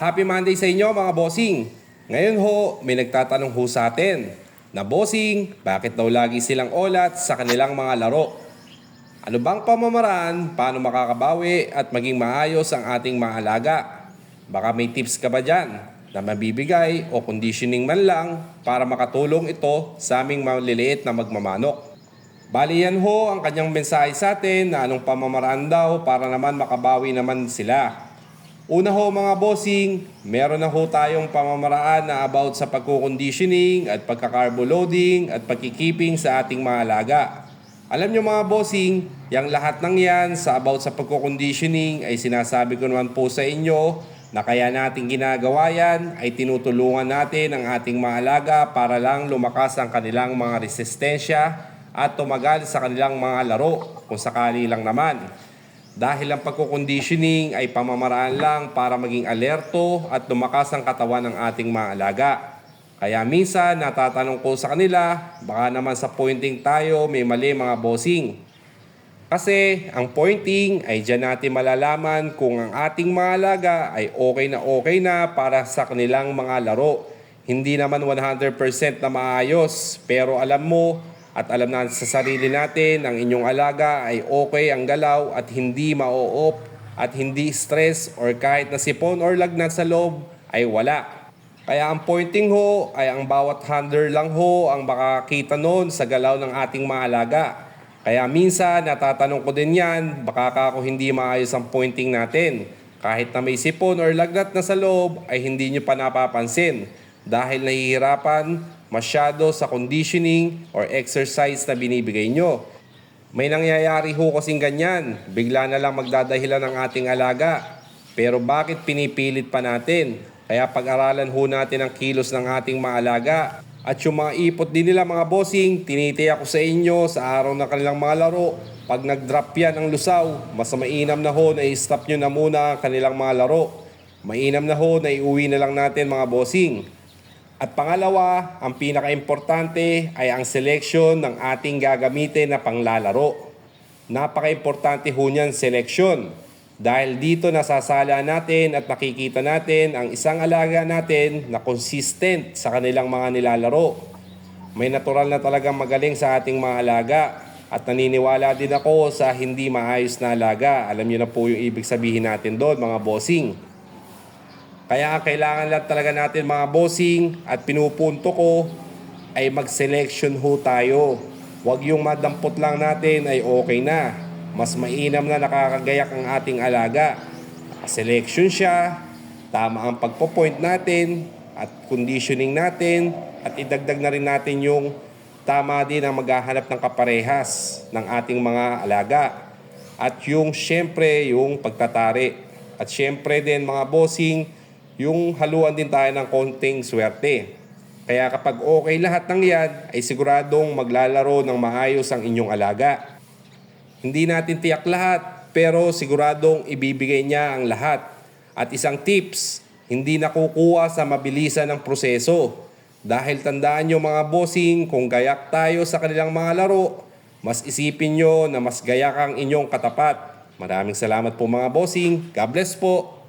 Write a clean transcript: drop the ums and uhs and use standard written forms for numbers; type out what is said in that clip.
Happy Monday sa inyo mga bossing! Ngayon ho, may nagtatanong ho sa atin na bossing, bakit daw lagi silang olat sa kanilang mga laro? Ano bang pamamaraan paano makakabawi at maging maayos ang ating mga alaga? Baka may tips ka ba dyan na mabibigay o conditioning man lang para makatulong ito sa aming maliliit na magmamanok? Bali yan ho ang kanyang mensahe sa atin na anong pamamaraan daw para naman makabawi naman sila. Una ho mga bossing, meron na ho tayong pamamaraan na about sa pagkukonditioning at pagkakarbo loading at pagkikiping sa ating mga alaga. Alam nyo mga bossing, yung lahat ng yan sa about sa pagkukonditioning ay sinasabi ko naman po sa inyo na kaya natin ginagawa yan ay tinutulungan natin ang ating mga alaga para lang lumakas ang kanilang mga resistensya at tumagal sa kanilang mga laro kung sakali lang naman. Dahil ang pagkukonditioning ay pamamaraan lang para maging alerto at lumakas ang katawan ng ating mga alaga. Kaya minsan natatanong ko sa kanila, baka naman sa pointing tayo may mali mga bossing. Kasi ang pointing ay dyan natin malalaman kung ang ating mga alaga ay okay na para sa kanilang mga laro. Hindi naman 100% na maayos, pero alam mo, at alam na sa sarili natin, ang inyong alaga ay okay ang galaw at hindi ma-o-off at hindi stress or kahit na sipon or lagnat sa loob ay wala. Kaya ang pointing ho ay ang bawat handler lang ho ang makakita noon sa galaw ng ating mga alaga. Kaya minsan natatanong ko din yan, baka ako hindi maayos ang pointing natin. Kahit na may sipon or lagnat na sa loob ay hindi nyo pa napapansin dahil nahihirapan masyado sa conditioning or exercise na binibigay nyo. May nangyayari ho kasing ganyan, bigla na lang magdadahilan ng ating alaga. Pero bakit pinipilit pa natin? Kaya pag-aralan ho natin ang kilos ng ating mga alaga. At yung mga ipot din nila mga bossing, tinitiyak ko sa inyo sa araw ng kanilang mga laro. Pag nag-drop yan ang lusaw, mas mainam na ho na i-stop nyo na muna ang kanilang mga laro. Mainam na ho na iuwi na lang natin mga bossing. At pangalawa, ang pinaka-importante ay ang selection ng ating gagamitin na panglalaro. Napaka-importante ho niyan selection. Dahil dito nasasala natin at nakikita natin ang isang alaga natin na consistent sa kanilang mga nilalaro. May natural na talagang magaling sa ating mga alaga. At naniniwala din ako sa hindi maayos na alaga. Alam niyo na po yung ibig sabihin natin doon mga bossing. Kaya ang kailangan lang talaga natin mga bossing at pinupunto ko ay mag-selection ho tayo. Huwag yung madampot lang natin ay okay na. Mas mainam na nakakagayak ang ating alaga. Selection siya, tama ang pagpo-point natin at conditioning natin at idagdag na rin natin yung tama din ang maghahanap ng kaparehas ng ating mga alaga. At yung syempre yung pagtatari. At syempre din mga bossing, yung haluan din tayo ng konting swerte. Kaya kapag okay lahat ng yan, ay siguradong maglalaro ng maayos ang inyong alaga. Hindi natin tiyak lahat, pero siguradong ibibigay niya ang lahat. At isang tips, hindi nakukuha sa mabilisan ng proseso. Dahil tandaan nyo mga bossing, kung gayak tayo sa kanilang mga laro, mas isipin nyo na mas gayak ang inyong katapat. Maraming salamat po mga bossing. God bless po.